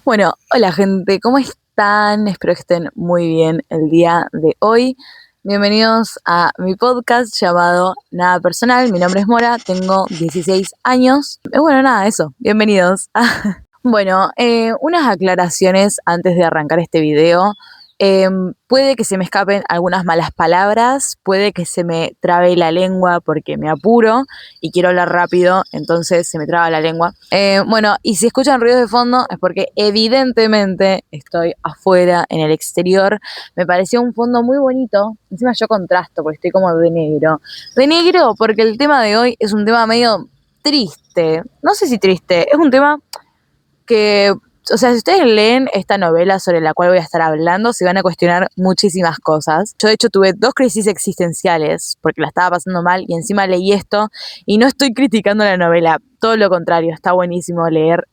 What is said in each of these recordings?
Bueno, hola gente, ¿cómo están? Espero que estén muy bien el día de hoy. Bienvenidos a mi podcast llamado Nada Personal. Mi nombre es Mora, tengo 16 años. Bueno, nada, eso, bienvenidos. Bueno, unas aclaraciones antes de arrancar este video. Puede que se me escapen algunas malas palabras, puede que se me trabe la lengua porque me apuro y quiero hablar rápido, entonces se me traba la lengua. Bueno, y si escuchan ruidos de fondo es porque evidentemente estoy afuera, en el exterior. Me pareció un fondo muy bonito, encima yo contrasto porque estoy como de negro. De negro porque el tema de hoy es un tema medio triste, no sé si triste, es un tema que, o sea, si ustedes leen esta novela sobre la cual voy a estar hablando, se van a cuestionar muchísimas cosas. Yo de hecho tuve 2 crisis existenciales porque la estaba pasando mal y encima leí esto y no estoy criticando la novela, todo lo contrario, está buenísimo leer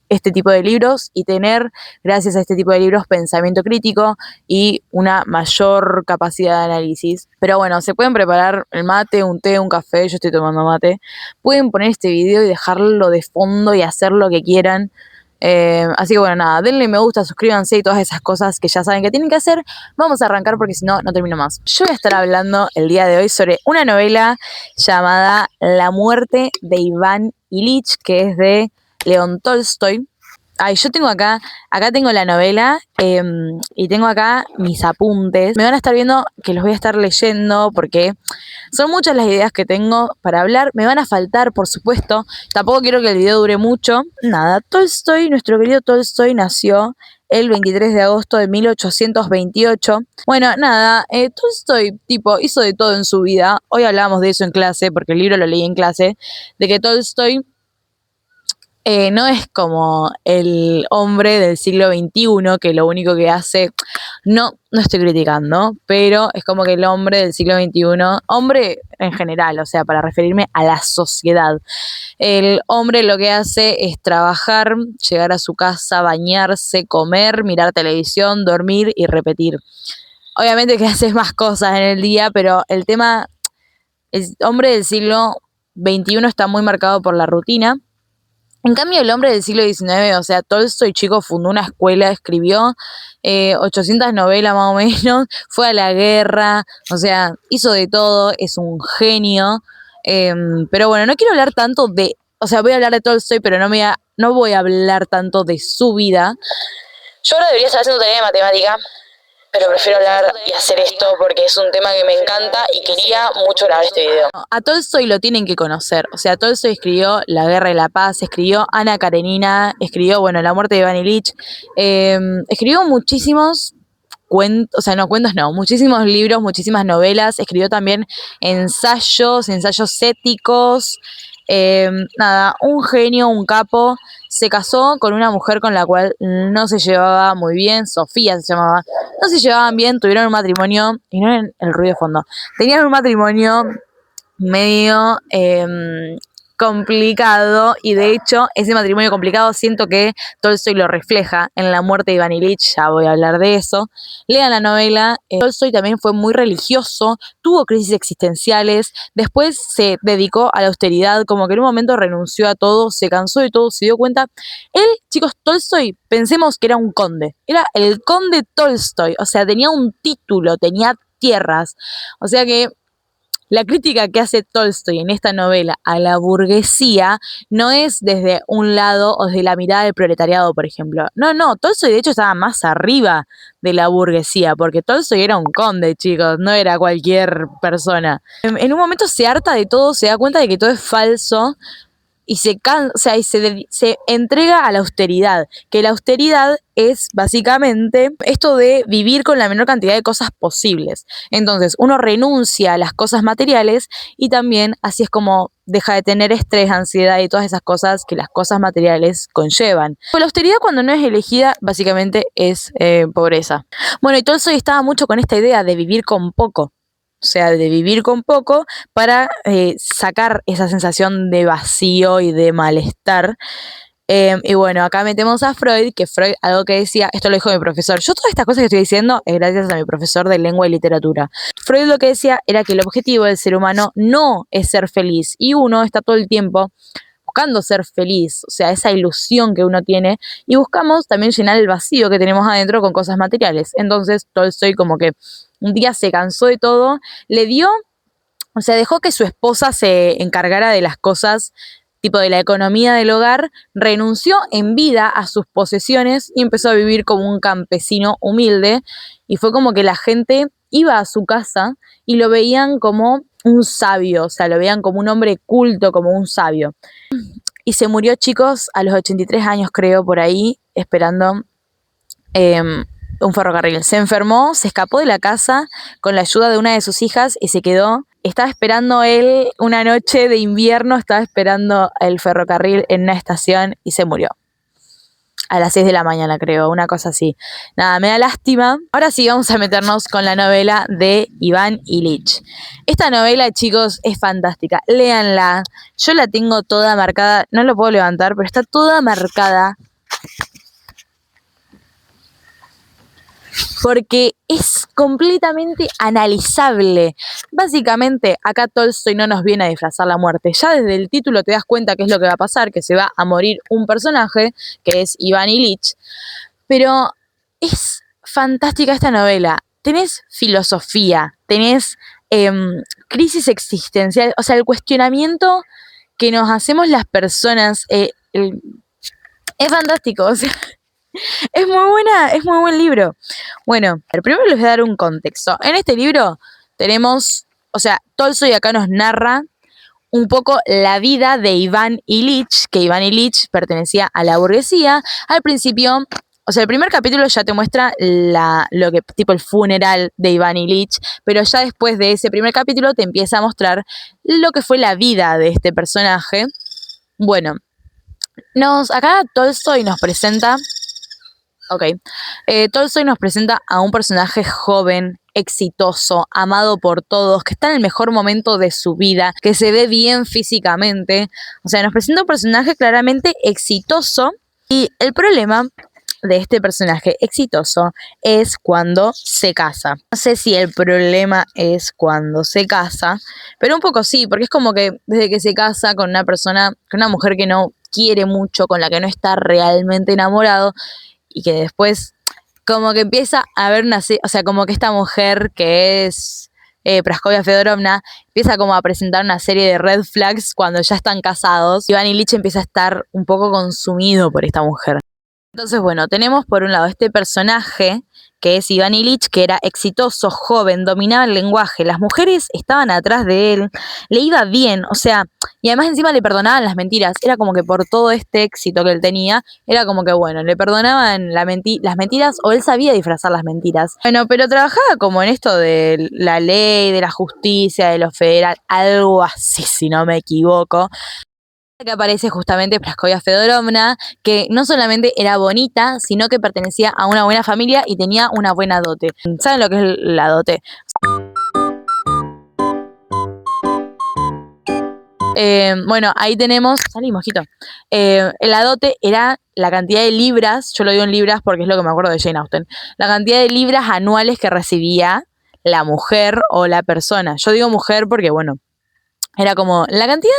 este tipo de libros y tener, gracias a este tipo de libros, pensamiento crítico y una mayor capacidad de análisis. Pero bueno, se pueden preparar el mate, un té, un café, yo estoy tomando mate. Pueden poner este video y dejarlo de fondo y hacer lo que quieran. Así que bueno, nada, denle me gusta, suscríbanse y todas esas cosas que ya saben que tienen que hacer. Vamos a arrancar porque si no, no termino más. Yo voy a estar hablando el día de hoy sobre una novela llamada La muerte de Iván Ilich, que es de León Tolstoy. Ay, yo tengo acá tengo la novela y tengo acá mis apuntes. Me van a estar viendo que los voy a estar leyendo porque son muchas las ideas que tengo para hablar. Me van a faltar, por supuesto. Tampoco quiero que el video dure mucho. Nada, Tolstoy, nuestro querido Tolstoy, nació el 23 de agosto de 1828. Bueno, nada, Tolstoy, tipo, hizo de todo en su vida. Hoy hablábamos de eso en clase, porque el libro lo leí en clase, de que Tolstoy no es como el hombre del siglo XXI que lo único que hace, no estoy criticando, pero es como que el hombre del siglo XXI, hombre en general, o sea, para referirme a la sociedad, el hombre lo que hace es trabajar, llegar a su casa, bañarse, comer, mirar televisión, dormir y repetir. Obviamente que haces más cosas en el día, pero el tema, el hombre del siglo XXI está muy marcado por la rutina. En cambio, el hombre del siglo XIX, o sea, Tolstoy, chico, fundó una escuela, escribió 800 novelas más o menos, fue a la guerra, o sea, hizo de todo, es un genio. Pero bueno, no quiero hablar tanto de, o sea, voy a hablar de Tolstoy, pero no voy a hablar tanto de su vida. Yo ahora debería estar haciendo tarea de matemática, pero prefiero hablar y hacer esto porque es un tema que me encanta y quería mucho grabar este video. A Tolstoy lo tienen que conocer, o sea, Tolstoy escribió La Guerra y la Paz, escribió Ana Karenina, escribió, bueno, La muerte de Iván Ilich, escribió muchísimos cuentos, o sea, no cuentos, no, muchísimos libros, muchísimas novelas, escribió también ensayos éticos, nada, un genio, un capo. Se casó con una mujer con la cual no se llevaba muy bien, Sofía se llamaba, no se llevaban bien, tuvieron un matrimonio, y no era el ruido de fondo, tenían un matrimonio medio complicado, y de hecho ese matrimonio complicado siento que Tolstoy lo refleja en La muerte de Iván Ilich, ya voy a hablar de eso. Lean la novela. Tolstoy también fue muy religioso, tuvo crisis existenciales, después se dedicó a la austeridad, como que en un momento renunció a todo, se cansó de todo, se dio cuenta. Él, chicos, Tolstoy, pensemos que era un conde, era el conde Tolstoy, o sea, tenía un título, tenía tierras, o sea que la crítica que hace Tolstoy en esta novela a la burguesía no es desde un lado o desde la mirada del proletariado, por ejemplo. No, Tolstoy de hecho estaba más arriba de la burguesía, porque Tolstoy era un conde, chicos, no era cualquier persona. En un momento se harta de todo, se da cuenta de que todo es falso y se entrega a la austeridad, que la austeridad es básicamente esto de vivir con la menor cantidad de cosas posibles. Entonces uno renuncia a las cosas materiales y también así es como deja de tener estrés, ansiedad y todas esas cosas que las cosas materiales conllevan. La austeridad, cuando no es elegida, básicamente es pobreza. Bueno, y Tolstoy estaba mucho con esta idea de vivir con poco, o sea, de vivir con poco para sacar esa sensación de vacío y de malestar. Y bueno, acá metemos a Freud, que Freud algo que decía, esto lo dijo mi profesor, yo todas estas cosas que estoy diciendo es gracias a mi profesor de lengua y literatura. Freud lo que decía era que el objetivo del ser humano no es ser feliz, y uno está todo el tiempo buscando ser feliz, o sea, esa ilusión que uno tiene, y buscamos también llenar el vacío que tenemos adentro con cosas materiales. Entonces Tolstoy como que un día se cansó de todo, o sea, dejó que su esposa se encargara de las cosas, tipo de la economía del hogar, renunció en vida a sus posesiones y empezó a vivir como un campesino humilde, y fue como que la gente iba a su casa y lo veían como un sabio, o sea, lo veían como un hombre culto, como un sabio. Y se murió, chicos, a los 83 años, creo, por ahí, esperando un ferrocarril. Se enfermó, se escapó de la casa con la ayuda de una de sus hijas y se quedó. Estaba esperando él una noche de invierno, estaba esperando el ferrocarril en una estación y se murió. A las 6 de la mañana, creo, una cosa así. Nada, me da lástima. Ahora sí vamos a meternos con la novela de Iván Ilich. Esta novela, chicos, es fantástica. Léanla. Yo la tengo toda marcada. No lo puedo levantar, pero está toda marcada. Porque es completamente analizable. Básicamente, acá Tolstoy no nos viene a disfrazar la muerte. Ya desde el título te das cuenta qué es lo que va a pasar, que se va a morir un personaje, que es Iván Ilich. Pero es fantástica esta novela. Tenés filosofía, tenés crisis existencial, o sea, el cuestionamiento que nos hacemos las personas es fantástico, o sea, es muy buena, es muy buen libro. Bueno, primero les voy a dar un contexto. En este libro tenemos, o sea, Tolstoy acá nos narra un poco la vida de Iván Ilich, que Iván Ilich pertenecía a la burguesía. Al principio, o sea, el primer capítulo ya te muestra lo que, tipo el funeral de Iván Ilich, pero ya después de ese primer capítulo te empieza a mostrar lo que fue la vida de este personaje. Bueno, acá Tolstoy nos presenta. Ok. Tolstoy nos presenta a un personaje joven, exitoso, amado por todos, que está en el mejor momento de su vida, que se ve bien físicamente. O sea, nos presenta un personaje claramente exitoso. Y el problema de este personaje exitoso es cuando se casa. No sé si el problema es cuando se casa, pero un poco sí, porque es como que desde que se casa con una persona, con una mujer que no quiere mucho, con la que no está realmente enamorado, y que después como que empieza a ver o sea, como que esta mujer que es Praskovia Fedorovna empieza como a presentar una serie de red flags cuando ya están casados. Iván Ilich empieza a estar un poco consumido por esta mujer. Entonces, bueno, tenemos por un lado este personaje que es Iván Ilich, que era exitoso, joven, dominaba el lenguaje, las mujeres estaban atrás de él, le iba bien, o sea, y además encima le perdonaban las mentiras. Era como que por todo este éxito que él tenía, era como que, bueno, le perdonaban las mentiras, o él sabía disfrazar las mentiras. Bueno, pero trabajaba como en esto de la ley, de la justicia, de lo federal, algo así, si no me equivoco. Que aparece justamente Praskovia Fedorovna, que no solamente era bonita, sino que pertenecía a una buena familia y tenía una buena dote. ¿Saben lo que es la dote? Bueno, ahí tenemos, salí, mojito. La dote era la cantidad de libras, yo lo digo en libras porque es lo que me acuerdo de Jane Austen, la cantidad de libras anuales que recibía la mujer o la persona. Yo digo mujer porque, bueno, era como la cantidad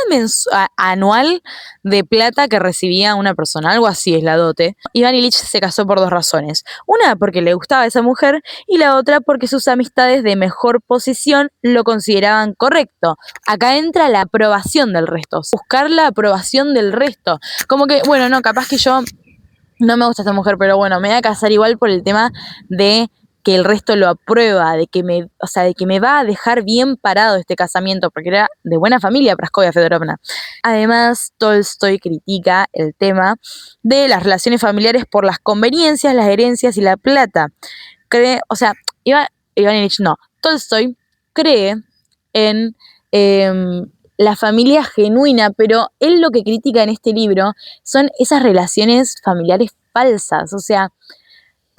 anual de plata que recibía una persona, algo así es la dote. Iván Ilich se casó por dos razones. Una, porque le gustaba a esa mujer, y la otra, porque sus amistades de mejor posición lo consideraban correcto. Acá entra la aprobación del resto, buscar la aprobación del resto. Como que, bueno, no, capaz que yo no me gusta esta mujer, pero bueno, me voy a casar igual por el tema de que el resto lo aprueba, de que me va a dejar bien parado este casamiento, porque era de buena familia Praskovia Fedorovna. Además, Tolstoy critica el tema de las relaciones familiares por las conveniencias, las herencias y la plata. Iván Ilich no, Tolstoy cree en la familia genuina, pero él lo que critica en este libro son esas relaciones familiares falsas, o sea,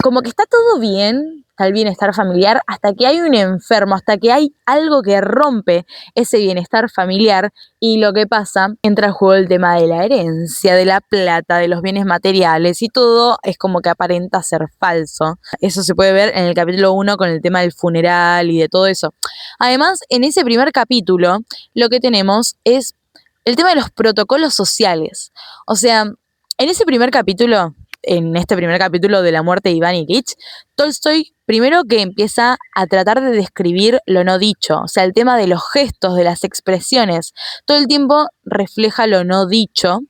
como que está todo bien, está el bienestar familiar, hasta que hay un enfermo, hasta que hay algo que rompe ese bienestar familiar, y lo que pasa, entra al juego el tema de la herencia, de la plata, de los bienes materiales, y todo es como que aparenta ser falso. Eso se puede ver en el capítulo 1 con el tema del funeral y de todo eso. Además, en ese primer capítulo, lo que tenemos es el tema de los protocolos sociales. O sea, en este primer capítulo de la muerte de Iván Ilich, Tolstoy primero que empieza a tratar de describir lo no dicho, o sea, el tema de los gestos, de las expresiones, todo el tiempo refleja lo no dicho,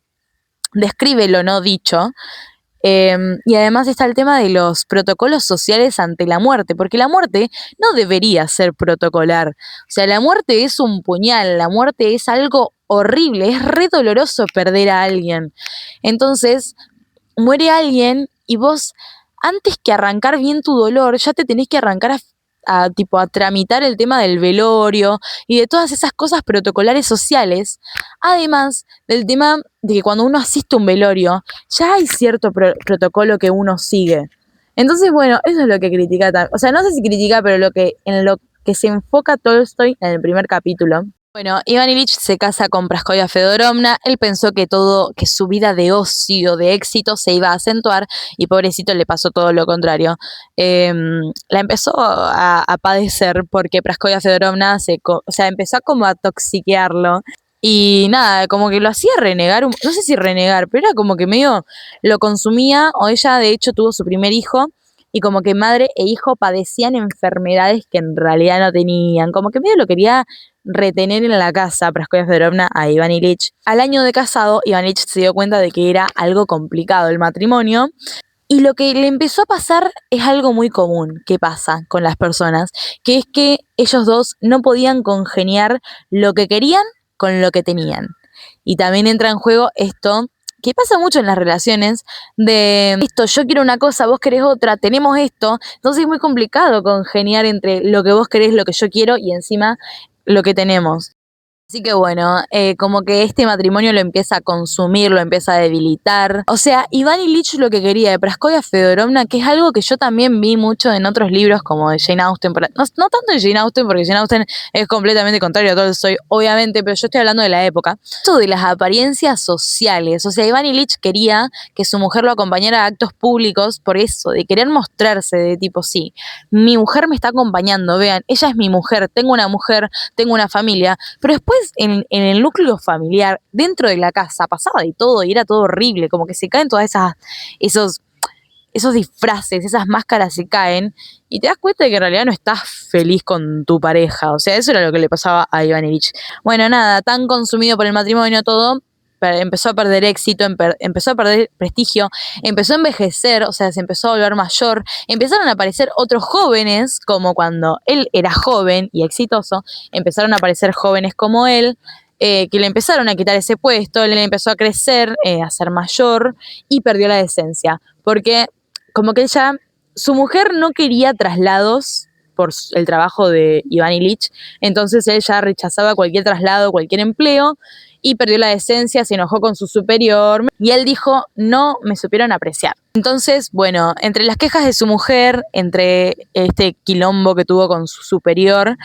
describe lo no dicho, y además está el tema de los protocolos sociales ante la muerte, porque la muerte no debería ser protocolar. O sea, la muerte es un puñal, la muerte es algo horrible, es re doloroso perder a alguien. Entonces, muere alguien y vos, antes que arrancar bien tu dolor, ya te tenés que arrancar a tramitar el tema del velorio y de todas esas cosas protocolares sociales, además del tema de que cuando uno asiste a un velorio, ya hay cierto protocolo que uno sigue. Entonces, bueno, eso es lo que critica, o sea, no sé si critica, pero en lo que se enfoca Tolstoy en el primer capítulo. Bueno, Iván Ilich se casa con Praskovia Fedorovna. Él pensó que su vida de ocio, de éxito, se iba a acentuar y pobrecito le pasó todo lo contrario. La empezó a padecer porque Praskovia Fedorovna empezó como a toxiquearlo. Y nada, como que lo hacía renegar, no sé si renegar, pero era como que medio lo consumía, o ella de hecho tuvo su primer hijo, y como que madre e hijo padecían enfermedades que en realidad no tenían, como que medio lo quería retener en la casa Praskovia Fedorovna a Iván Ilich. Al año de casado, Iván Ilich se dio cuenta de que era algo complicado el matrimonio, y lo que le empezó a pasar es algo muy común que pasa con las personas, que es que ellos dos no podían congeniar lo que querían con lo que tenían. Y también entra en juego esto que pasa mucho en las relaciones de esto, yo quiero una cosa, vos querés otra, tenemos esto, entonces es muy complicado congeniar entre lo que vos querés, lo que yo quiero y encima lo que tenemos. Así que bueno, como que este matrimonio lo empieza a consumir, lo empieza a debilitar. O sea, Iván Ilich lo que quería de Praskovia Fedorovna, que es algo que yo también vi mucho en otros libros como de Jane Austen, no tanto de Jane Austen, porque Jane Austen es completamente contrario a todo Tolstoy, obviamente, pero yo estoy hablando de la época. Esto de las apariencias sociales, o sea, Iván Ilich quería que su mujer lo acompañara a actos públicos por eso, de querer mostrarse, de tipo, sí, mi mujer me está acompañando, vean, ella es mi mujer, tengo una familia, pero después en el núcleo familiar, dentro de la casa, pasaba de todo y era todo horrible, como que se caen todas esos disfraces, esas máscaras se caen y te das cuenta de que en realidad no estás feliz con tu pareja, o sea, eso era lo que le pasaba a Iván Ilich. Bueno, nada, tan consumido por el matrimonio todo, empezó a perder éxito, empezó a perder prestigio, empezó a envejecer, o sea, se empezó a volver mayor, empezaron a aparecer otros jóvenes, como cuando él era joven y exitoso, empezaron a aparecer jóvenes como él, que le empezaron a quitar ese puesto, él empezó a crecer, a ser mayor y perdió la decencia, porque como que su mujer no quería traslados por el trabajo de Iván Ilich, entonces él ya rechazaba cualquier traslado, cualquier empleo, y perdió la decencia, se enojó con su superior y él dijo, no me supieron apreciar. Entonces, bueno, entre las quejas de su mujer, entre este quilombo que tuvo con su superior,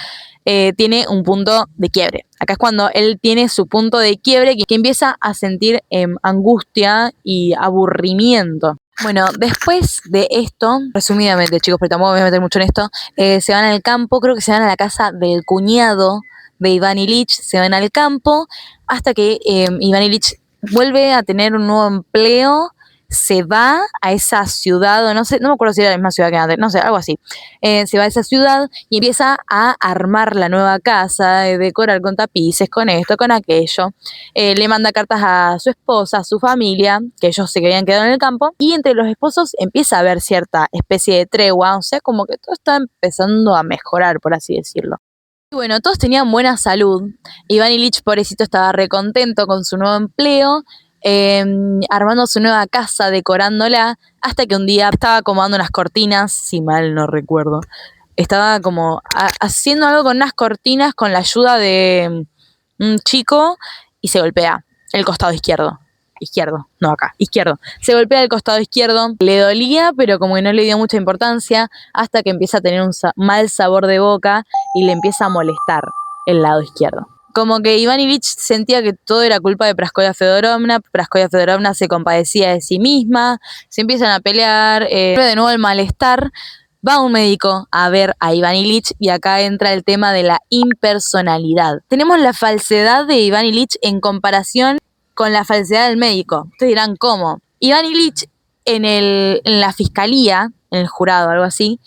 tiene un punto de quiebre. Acá es cuando él tiene su punto de quiebre que empieza a sentir angustia y aburrimiento. Bueno, después de esto, resumidamente, chicos, pero tampoco me voy a meter mucho en esto, se van al campo, creo que se van a la casa del cuñado de Iván Ilich, se van al campo, hasta que Iván Ilich vuelve a tener un nuevo empleo, se va a esa ciudad, o no sé, no me acuerdo si era la misma ciudad que antes, no sé, algo así. Se va a esa ciudad y empieza a armar la nueva casa, decorar con tapices, con esto, con aquello. Le manda cartas a su esposa, a su familia, que ellos se habían quedado en el campo, y entre los esposos empieza a haber cierta especie de tregua, o sea, como que todo está empezando a mejorar, por así decirlo. Y bueno, todos tenían buena salud. Iván Ilich, pobrecito, estaba recontento con su nuevo empleo, armando su nueva casa, decorándola, hasta que un día estaba acomodando unas cortinas, si mal no recuerdo. Estaba como haciendo algo con unas cortinas con la ayuda de un chico y se golpea el costado izquierdo. Izquierdo. Se golpea el costado izquierdo, le dolía, pero como que no le dio mucha importancia, hasta que empieza a tener un mal sabor de boca y le empieza a molestar el lado izquierdo. Como que Iván Ilich sentía que todo era culpa de Praskovia Fedorovna se compadecía de sí misma, se empiezan a pelear, de nuevo el malestar, Va un médico a ver a Iván Ilich y acá entra el tema de la impersonalidad. Tenemos la falsedad de Iván Ilich en comparación con la falsedad del médico. Ustedes dirán, ¿cómo? Iván Ilich en la fiscalía, en el jurado, algo así,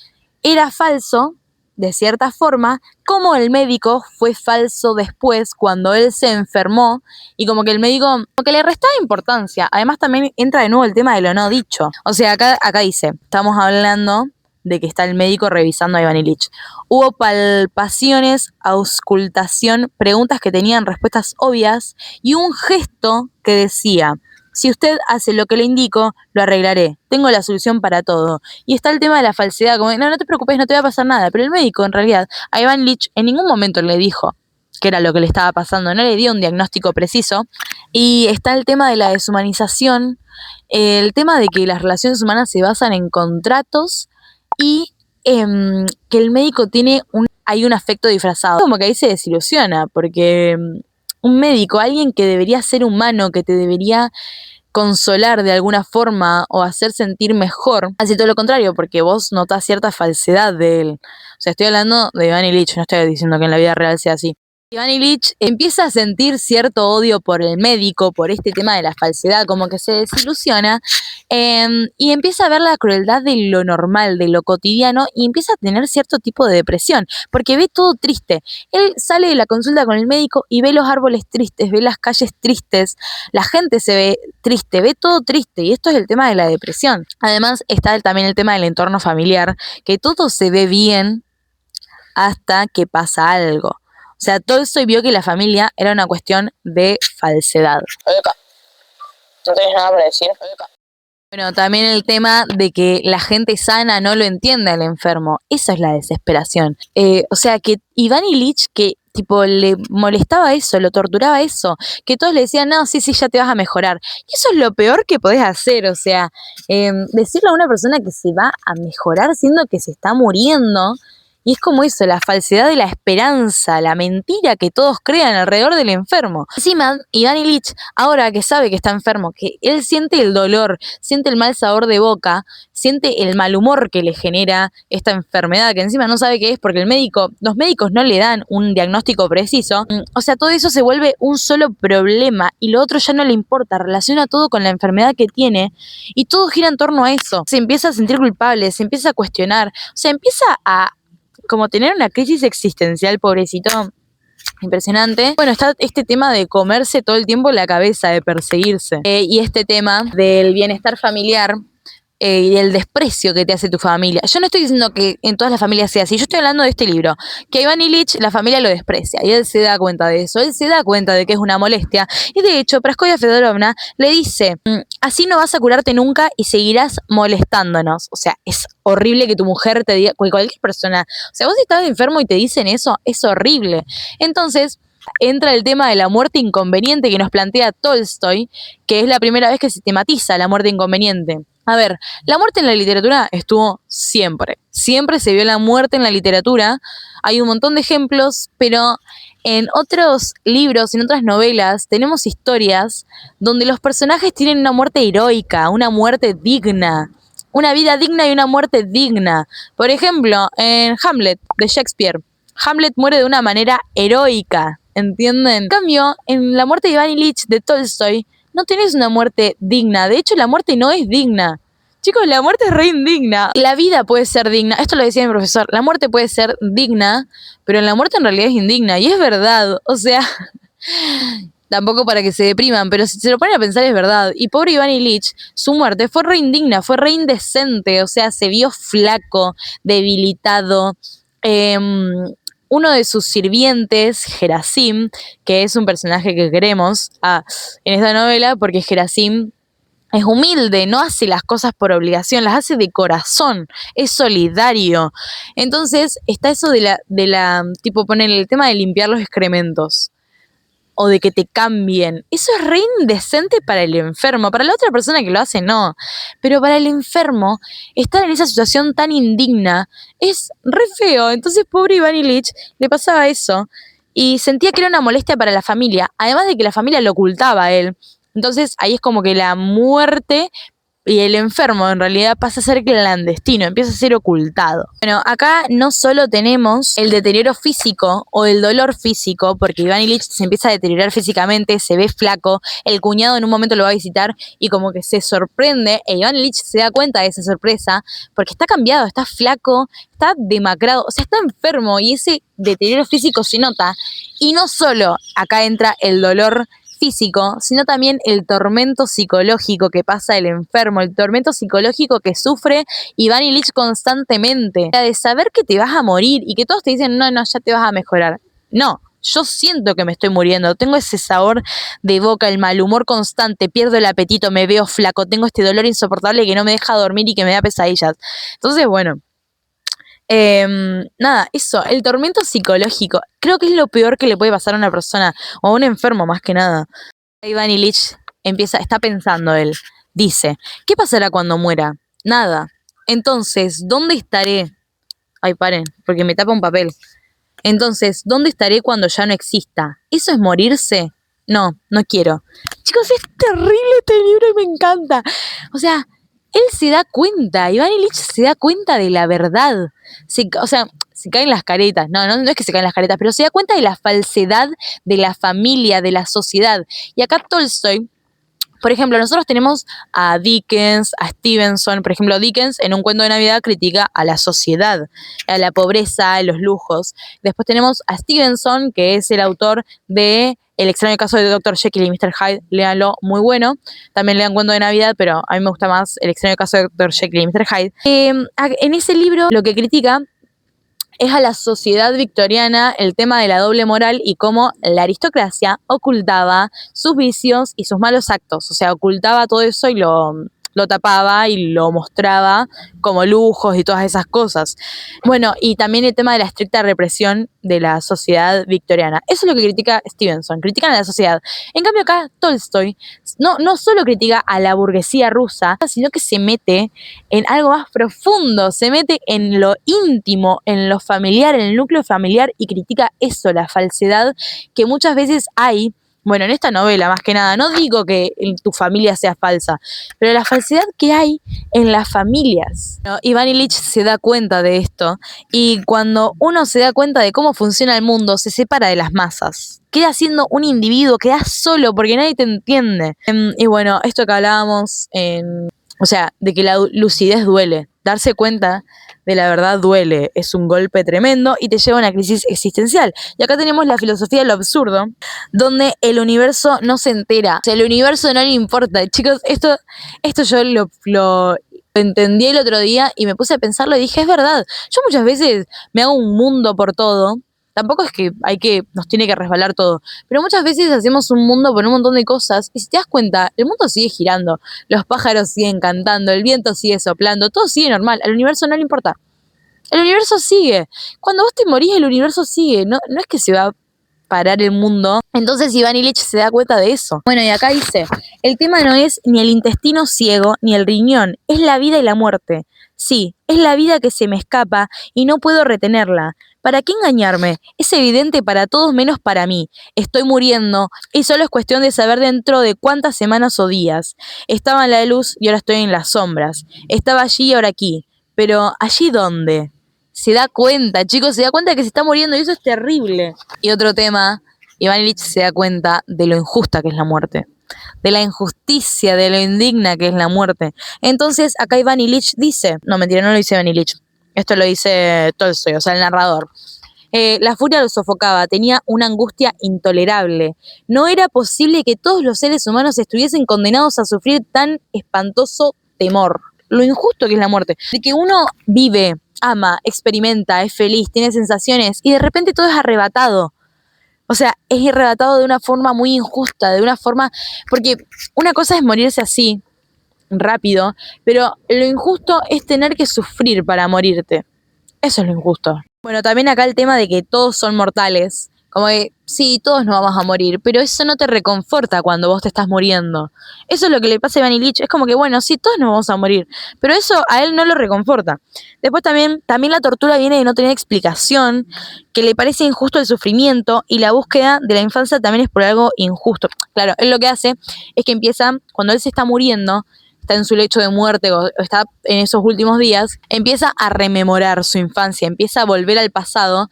era falso de cierta forma, como el médico fue falso después cuando él se enfermó y como que el médico como que le restaba importancia. Además también entra de nuevo el tema de lo no dicho. O sea, acá dice, estamos hablando de que está el médico revisando a Iván Ilich. Hubo palpaciones, auscultación, preguntas que tenían respuestas obvias y un gesto que decía: si usted hace lo que le indico, lo arreglaré. Tengo la solución para todo. Y está el tema de la falsedad, como, no te preocupes, no te va a pasar nada. Pero el médico, en realidad, a Iván Ilich en ningún momento le dijo qué era lo que le estaba pasando, no le dio un diagnóstico preciso. Y está el tema de la deshumanización, el tema de que las relaciones humanas se basan en contratos y que el médico hay un afecto disfrazado. Como que ahí se desilusiona, porque un médico, alguien que debería ser humano, que te debería consolar de alguna forma o hacer sentir mejor, hace todo lo contrario, porque vos notás cierta falsedad de él. O sea, estoy hablando de Iván Ilich, no estoy diciendo que en la vida real sea así. Iván Ilich empieza a sentir cierto odio por el médico, por este tema de la falsedad, como que se desilusiona, y empieza a ver la crueldad de lo normal, de lo cotidiano, y empieza a tener cierto tipo de depresión, porque ve todo triste. Él sale de la consulta con el médico y ve los árboles tristes, ve las calles tristes, la gente se ve triste, ve todo triste, y esto es el tema de la depresión. Además está también el tema del entorno familiar, que todo se ve bien hasta que pasa algo. O sea, Tolstoy vio que la familia era una cuestión de falsedad. ¿No tenés nada para decir? Bueno, también el tema de que la gente sana no lo entiende al enfermo. Esa es la desesperación. O sea, que Iván Ilich, que tipo le molestaba eso, lo torturaba eso, que todos le decían, no, sí, ya te vas a mejorar. Y eso es lo peor que podés hacer, o sea, decirle a una persona que se va a mejorar siendo que se está muriendo. Y es como eso, la falsedad de la esperanza, la mentira que todos crean alrededor del enfermo. Encima, Iván Ilich, ahora que sabe que está enfermo, que él siente el dolor, siente el mal sabor de boca, siente el mal humor que le genera esta enfermedad, que encima no sabe qué es porque los médicos no le dan un diagnóstico preciso. O sea, todo eso se vuelve un solo problema y lo otro ya no le importa, relaciona todo con la enfermedad que tiene y todo gira en torno a eso. Se empieza a sentir culpable, se empieza a cuestionar, o sea, empieza a como tener una crisis existencial, pobrecito, impresionante. Bueno, está este tema de comerse todo el tiempo la cabeza, de perseguirse. Y este tema del bienestar familiar y el desprecio que te hace tu familia. Yo no estoy diciendo que en todas las familias sea así, yo estoy hablando de este libro, que a Iván Ilich la familia lo desprecia, y él se da cuenta de eso, él se da cuenta de que es una molestia, y de hecho Praskovia Fedorovna le dice, así no vas a curarte nunca y seguirás molestándonos. O sea, es horrible que tu mujer te diga, cualquier persona, o sea, vos estás enfermo y te dicen eso, es horrible. Entonces entra el tema de la muerte inconveniente que nos plantea Tolstoy, que es la primera vez que se tematiza la muerte inconveniente. A ver, la muerte en la literatura estuvo siempre. Siempre se vio la muerte en la literatura. Hay un montón de ejemplos, pero en otros libros, en otras novelas, tenemos historias donde los personajes tienen una muerte heroica, una muerte digna, una vida digna y una muerte digna. Por ejemplo, en Hamlet de Shakespeare, Hamlet muere de una manera heroica, ¿entienden? En cambio, en la muerte de Iván Ilich de Tolstoy, no tenés una muerte digna. De hecho, la muerte no es digna. Chicos, la muerte es re indigna. La vida puede ser digna. Esto lo decía mi profesor. La muerte puede ser digna, pero la muerte en realidad es indigna. Y es verdad. O sea, tampoco para que se depriman, pero si se lo ponen a pensar es verdad. Y pobre Iván Ilich, su muerte fue re indigna, fue re indecente. O sea, se vio flaco, debilitado. Uno de sus sirvientes, Gerasim, que es un personaje que queremos en esta novela, porque Gerasim es humilde, no hace las cosas por obligación, las hace de corazón, es solidario. Entonces está eso de la tipo poner el tema de limpiar los excrementos o de que te cambien. Eso es re indecente para el enfermo. Para la otra persona que lo hace, no. Pero para el enfermo, estar en esa situación tan indigna es re feo. Entonces, pobre Iván Ilich le pasaba eso. Y sentía que era una molestia para la familia. Además de que la familia lo ocultaba a él. Entonces, ahí es como que la muerte y el enfermo en realidad pasa a ser clandestino, empieza a ser ocultado. Bueno, acá no solo tenemos el deterioro físico o el dolor físico, porque Iván Ilich se empieza a deteriorar físicamente, se ve flaco, el cuñado en un momento lo va a visitar y como que se sorprende, e Iván Ilich se da cuenta de esa sorpresa, porque está cambiado, está flaco, está demacrado, o sea, está enfermo y ese deterioro físico se nota. Y no solo acá entra el dolor físico, sino también el tormento psicológico que pasa el enfermo, el tormento psicológico que sufre Iván Ilich constantemente, de saber que te vas a morir y que todos te dicen, no, ya te vas a mejorar. No, yo siento que me estoy muriendo, tengo ese sabor de boca, el mal humor constante, pierdo el apetito, me veo flaco, tengo este dolor insoportable que no me deja dormir y que me da pesadillas. Entonces, bueno, nada, eso, el tormento psicológico, creo que es lo peor que le puede pasar a una persona, o a un enfermo más que nada. Iván Ilich está pensando él, dice, ¿qué pasará cuando muera? Nada. Entonces, ¿dónde estaré? Ay, paren, porque me tapa un papel. Entonces, ¿dónde estaré cuando ya no exista? ¿Eso es morirse? No, no quiero. Chicos, es terrible este libro y me encanta. O sea, él se da cuenta, Iván Ilich se da cuenta de la verdad. Se caen las caretas. No es que se caen las caretas, pero se da cuenta de la falsedad de la familia, de la sociedad. Y acá Tolstoy, por ejemplo, nosotros tenemos a Dickens, a Stevenson. Por ejemplo, Dickens en un cuento de Navidad critica a la sociedad, a la pobreza, a los lujos. Después tenemos a Stevenson, que es el autor de El extraño caso de Dr. Jekyll y Mr. Hyde. Léanlo, muy bueno. También lean cuento de Navidad, pero a mí me gusta más El extraño caso de Dr. Jekyll y Mr. Hyde. En ese libro lo que critica es a la sociedad victoriana el tema de la doble moral y cómo la aristocracia ocultaba sus vicios y sus malos actos. O sea, ocultaba todo eso y lo tapaba y lo mostraba como lujos y todas esas cosas. Bueno, y también el tema de la estricta represión de la sociedad victoriana. Eso es lo que critica Stevenson, critican a la sociedad. En cambio acá Tolstoy no solo critica a la burguesía rusa, sino que se mete en algo más profundo, se mete en lo íntimo, en lo familiar, en el núcleo familiar y critica eso, la falsedad que muchas veces hay. Bueno, en esta novela, más que nada, no digo que tu familia sea falsa, pero la falsedad que hay en las familias, ¿no? Iván Ilich se da cuenta de esto y cuando uno se da cuenta de cómo funciona el mundo, se separa de las masas. Queda siendo un individuo, quedas solo porque nadie te entiende. Y bueno, esto que hablábamos, o sea, de que la lucidez duele. Darse cuenta de la verdad duele, es un golpe tremendo y te lleva a una crisis existencial. Y acá tenemos la filosofía de lo absurdo, donde el universo no se entera, o sea, el universo no le importa. Chicos, esto yo lo entendí el otro día y me puse a pensarlo y dije, es verdad, yo muchas veces me hago un mundo por todo. Tampoco es que nos tiene que resbalar todo, pero muchas veces hacemos un mundo por un montón de cosas y si te das cuenta, el mundo sigue girando, los pájaros siguen cantando, el viento sigue soplando, todo sigue normal, al universo no le importa. El universo sigue. Cuando vos te morís, el universo sigue, no es que se va a parar el mundo. Entonces Iván Ilich se da cuenta de eso. Bueno, y acá dice, el tema no es ni el intestino ciego ni el riñón, es la vida y la muerte. Sí, es la vida que se me escapa y no puedo retenerla. ¿Para qué engañarme? Es evidente para todos menos para mí. Estoy muriendo y solo es cuestión de saber dentro de cuántas semanas o días. Estaba en la luz y ahora estoy en las sombras. Estaba allí y ahora aquí. Pero ¿allí dónde? Se da cuenta, chicos, se da cuenta que se está muriendo y eso es terrible. Y otro tema, Iván Ilich se da cuenta de lo injusta que es la muerte. De la injusticia, de lo indigna que es la muerte. Entonces acá Iván Ilich dice, no mentira, no lo dice Iván Ilich, esto lo dice Tolstoy, o sea, el narrador. La furia lo sofocaba, tenía una angustia intolerable. No era posible que todos los seres humanos estuviesen condenados a sufrir tan espantoso temor. Lo injusto que es la muerte. De que uno vive, ama, experimenta, es feliz, tiene sensaciones y de repente todo es arrebatado. O sea, es arrebatado de una forma muy injusta, de una forma... Porque una cosa es morirse así, rápido, pero lo injusto es tener que sufrir para morirte. Eso es lo injusto. Bueno, también acá el tema de que todos son mortales. Como que, sí, todos nos vamos a morir, pero eso no te reconforta cuando vos te estás muriendo. Eso es lo que le pasa a Iván Ilich. Es como que, bueno, sí, todos nos vamos a morir, pero eso a él no lo reconforta. Después también la tortura viene de no tener explicación, que le parece injusto el sufrimiento y la búsqueda de la infancia también es por algo injusto. Claro, él lo que hace es que empieza, cuando él se está muriendo, está en su lecho de muerte o está en esos últimos días, empieza a rememorar su infancia, empieza a volver al pasado.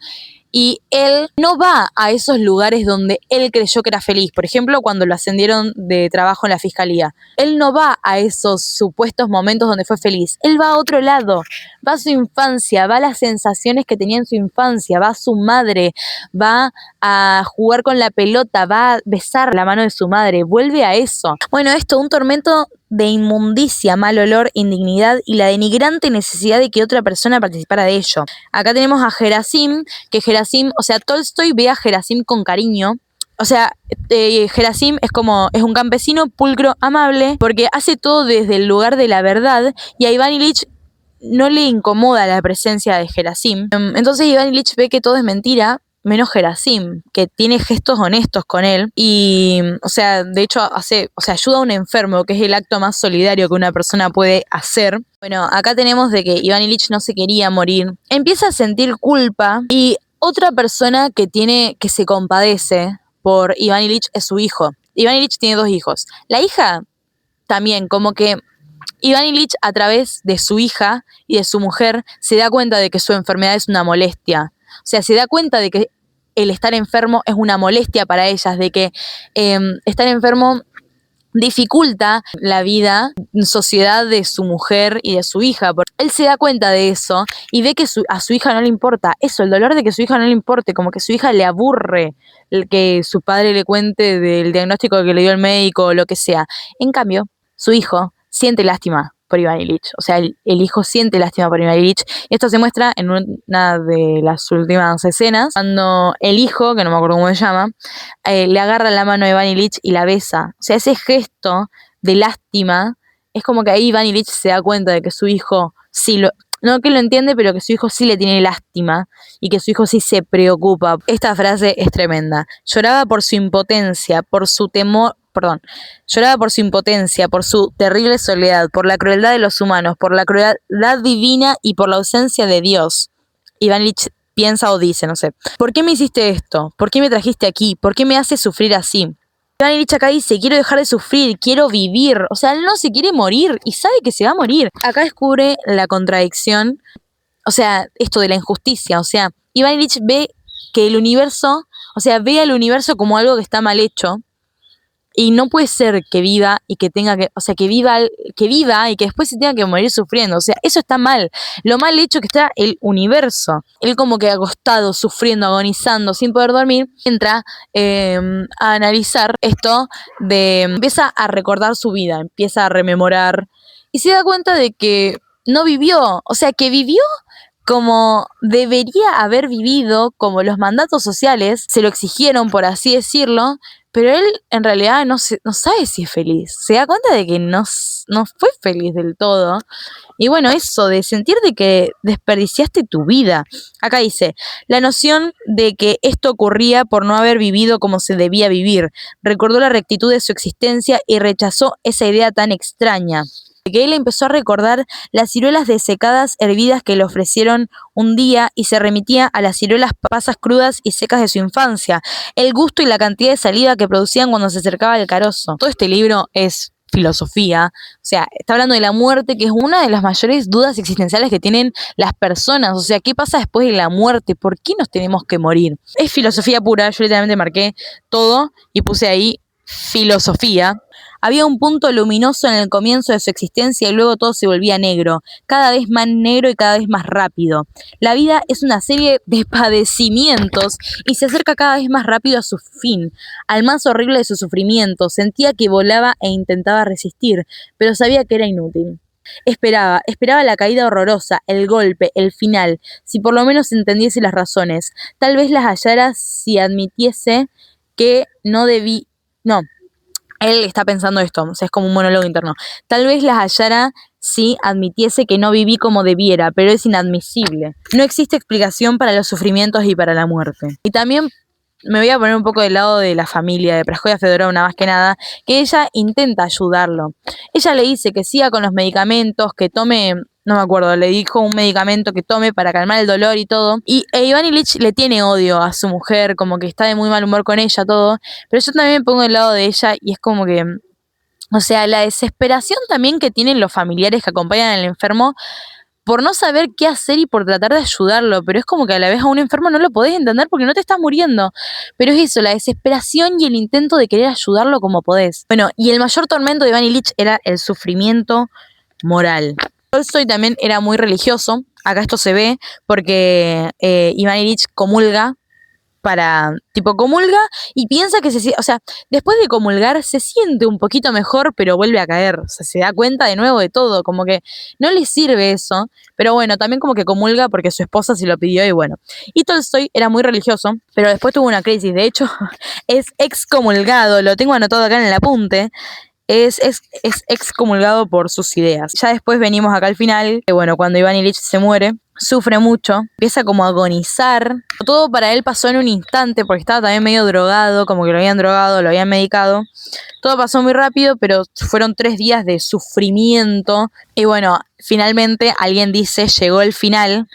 Y él no va a esos lugares donde él creyó que era feliz. Por ejemplo, cuando lo ascendieron de trabajo en la fiscalía. Él no va a esos supuestos momentos donde fue feliz. Él va a otro lado. Va a su infancia, va a las sensaciones que tenía en su infancia, va a su madre, va a jugar con la pelota, va a besar la mano de su madre. Vuelve a eso. Bueno, esto, un tormento de inmundicia, mal olor, indignidad y la denigrante necesidad de que otra persona participara de ello. Acá tenemos a Gerasim, que Gerasim, o sea, Tolstoy ve a Gerasim con cariño. O sea, Gerasim es un campesino pulcro, amable, porque hace todo desde el lugar de la verdad, y a Iván Ilich no le incomoda la presencia de Gerasim. Entonces Iván Ilich ve que todo es mentira, menos Gerasim, que tiene gestos honestos con él y, o sea, de hecho ayuda a un enfermo, que es el acto más solidario que una persona puede hacer. Bueno, acá tenemos de que Iván Ilich no se quería morir. Empieza a sentir culpa y otra persona que se compadece por Iván Ilich es su hijo. Iván Ilich tiene 2 hijos. La hija también, como que Iván Ilich, a través de su hija y de su mujer, se da cuenta de que su enfermedad es una molestia. O sea, se da cuenta de que el estar enfermo es una molestia para ellas, de que estar enfermo dificulta la vida en sociedad de su mujer y de su hija. Él se da cuenta de eso y ve que a su hija no le importa eso, el dolor de que su hija no le importe, como que su hija le aburre el que su padre le cuente del diagnóstico que le dio el médico o lo que sea. En cambio, su hijo siente lástima por Iván Ilich. O sea, el hijo siente lástima por Iván Ilich. Esto se muestra en una de las últimas escenas, cuando el hijo, que no me acuerdo cómo se llama, le agarra la mano a Iván Ilich y la besa. O sea, ese gesto de lástima es como que ahí Iván Ilich se da cuenta de que su hijo no que lo entiende, pero que su hijo sí le tiene lástima y que su hijo sí se preocupa. Esta frase es tremenda. Lloraba por su impotencia, por su temor, lloraba por su impotencia, por su terrible soledad, por la crueldad de los humanos, por la crueldad divina y por la ausencia de Dios. Iván Ilich piensa o dice, no sé, ¿por qué me hiciste esto? ¿Por qué me trajiste aquí? ¿Por qué me haces sufrir así? Iván Ilich acá dice, quiero dejar de sufrir, quiero vivir. O sea, él no se quiere morir y sabe que se va a morir. Acá descubre la contradicción, o sea, esto de la injusticia. O sea, Iván Ilich ve que el universo, o sea, ve al universo como algo que está mal hecho. Y no puede ser que viva y que tenga que, o sea, que viva y que después se tenga que morir sufriendo. O sea, eso está mal. Lo mal hecho que está el universo. Él como que acostado, sufriendo, agonizando, sin poder dormir, entra a analizar esto empieza a recordar su vida, empieza a rememorar y se da cuenta de que no vivió, o sea, que vivió como debería haber vivido, como los mandatos sociales se lo exigieron, por así decirlo, pero él en realidad no sabe si es feliz. Se da cuenta de que no fue feliz del todo. Y bueno, eso de sentir de que desperdiciaste tu vida. Acá dice, la noción de que esto ocurría por no haber vivido como se debía vivir. Recordó la rectitud de su existencia y rechazó esa idea tan extraña. Que él empezó a recordar las ciruelas desecadas hervidas que le ofrecieron un día y se remitía a las ciruelas pasas crudas y secas de su infancia, el gusto y la cantidad de saliva que producían cuando se acercaba el carozo. Todo este libro es filosofía, o sea, está hablando de la muerte, que es una de las mayores dudas existenciales que tienen las personas. O sea, ¿qué pasa después de la muerte? ¿Por qué nos tenemos que morir? Es filosofía pura. Yo literalmente marqué todo y puse ahí filosofía. Había un punto luminoso en el comienzo de su existencia y luego todo se volvía negro, cada vez más negro y cada vez más rápido. La vida es una serie de padecimientos y se acerca cada vez más rápido a su fin, al más horrible de sus sufrimientos. Sentía que volaba e intentaba resistir, pero sabía que era inútil. Esperaba la caída horrorosa, el golpe, el final, si por lo menos entendiese las razones. Tal vez las hallara si admitiese que no debí... No, él está pensando esto, o sea, es como un monólogo interno. Tal vez las hallara si admitiese que no viví como debiera, pero es inadmisible. No existe explicación para los sufrimientos y para la muerte. Y también me voy a poner un poco del lado de la familia de Praskovia Fedorovna, más que nada, que ella intenta ayudarlo. Ella le dice que siga con los medicamentos, que tome, no me acuerdo, le dijo un medicamento que tome para calmar el dolor y todo. Y Iván Ilich le tiene odio a su mujer, como que está de muy mal humor con ella, todo. Pero yo también me pongo del lado de ella y es como que, O sea, la desesperación también que tienen los familiares que acompañan al enfermo por no saber qué hacer y por tratar de ayudarlo, pero es como que a la vez a un enfermo no lo podés entender porque no te estás muriendo. Pero es eso, la desesperación y el intento de querer ayudarlo como podés. Bueno, y el mayor tormento de Ivan Illich era el sufrimiento moral. Tolstoy también era muy religioso, acá esto se ve porque Ivan Illich comulga y piensa que o sea, después de comulgar se siente un poquito mejor, pero vuelve a caer, o sea, se da cuenta de nuevo de todo, como que no le sirve eso, pero bueno, también como que comulga porque su esposa se lo pidió y bueno. Y Tolstoy era muy religioso, pero después tuvo una crisis, de hecho, es excomulgado, lo tengo anotado acá en el apunte, es excomulgado por sus ideas. Ya después venimos acá al final, que bueno, cuando Ivan Illich se muere, sufre mucho, empieza como a agonizar. Todo para él pasó en un instante porque estaba también medio drogado, como que lo habían drogado, lo habían medicado. Todo pasó muy rápido, pero fueron 3 días de sufrimiento. Y bueno, finalmente alguien dice, llegó el final,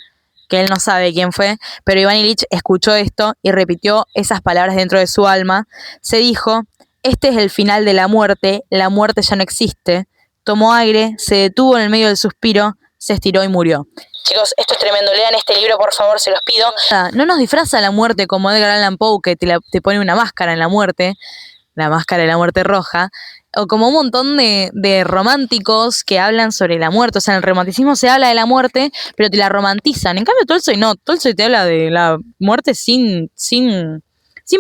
que él no sabe quién fue, pero Ivan Illich escuchó esto y repitió esas palabras dentro de su alma. Se dijo, este es el final de la muerte ya no existe. Tomó aire, se detuvo en el medio del suspiro, se estiró y murió. Chicos, esto es tremendo, lean este libro por favor, se los pido. No nos disfraza la muerte como Edgar Allan Poe, que te pone una máscara en la muerte, la máscara de la muerte roja, o como un montón de románticos que hablan sobre la muerte. O sea, en el romanticismo se habla de la muerte, pero te la romantizan. En cambio, Tolstoy no, Tolstoy te habla de la muerte sin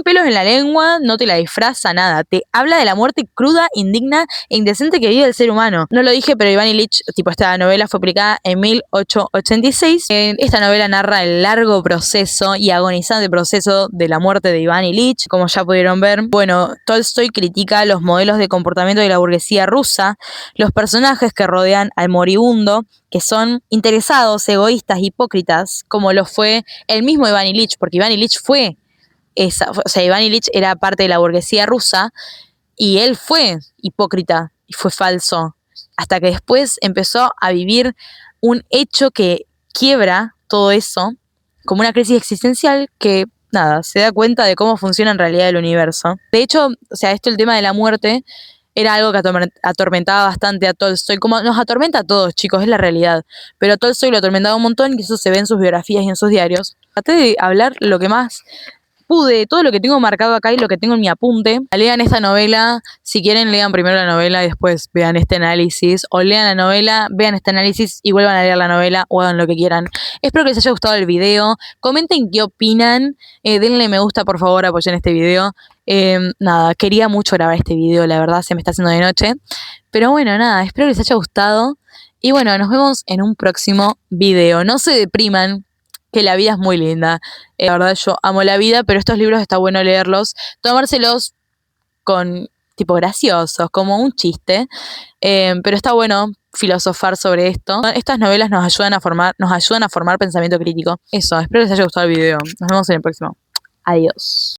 pelos en la lengua, no te la disfraza nada. Te habla de la muerte cruda, indigna e indecente que vive el ser humano. No lo dije, pero Ivan Illich, esta novela fue publicada en 1886. Esta novela narra el largo proceso y agonizante proceso de la muerte de Ivan Illich, como ya pudieron ver. Bueno, Tolstoy critica los modelos de comportamiento de la burguesía rusa, los personajes que rodean al moribundo, que son interesados, egoístas, hipócritas, como lo fue el mismo Ivan Illich, porque Ivan Illich fue o sea, Ivan Illich era parte de la burguesía rusa y él fue hipócrita y fue falso, hasta que después empezó a vivir un hecho que quiebra todo eso, como una crisis existencial que, nada, se da cuenta de cómo funciona en realidad el universo. De hecho, o sea, el tema de la muerte era algo que atormentaba bastante a Tolstoy, como nos atormenta a todos, chicos, es la realidad, pero a Tolstoy lo atormentaba un montón y eso se ve en sus biografías y en sus diarios. Traté de hablar lo que más pude, todo lo que tengo marcado acá y lo que tengo en mi apunte. Lean esta novela, si quieren lean primero la novela y después vean este análisis, o lean la novela, vean este análisis y vuelvan a leer la novela o hagan lo que quieran. Espero que les haya gustado el video, comenten qué opinan, denle me gusta por favor, apoyen este video. Nada, quería mucho grabar este video, la verdad se me está haciendo de noche, pero bueno, nada, espero que les haya gustado y bueno, nos vemos en un próximo video. No se depriman, que la vida es muy linda. La verdad yo amo la vida, pero estos libros está bueno leerlos, tomárselos con tipo graciosos, como un chiste, pero está bueno filosofar sobre esto. Estas novelas nos ayudan a formar pensamiento crítico. Eso, espero que les haya gustado el video. Nos vemos en el próximo. Adiós.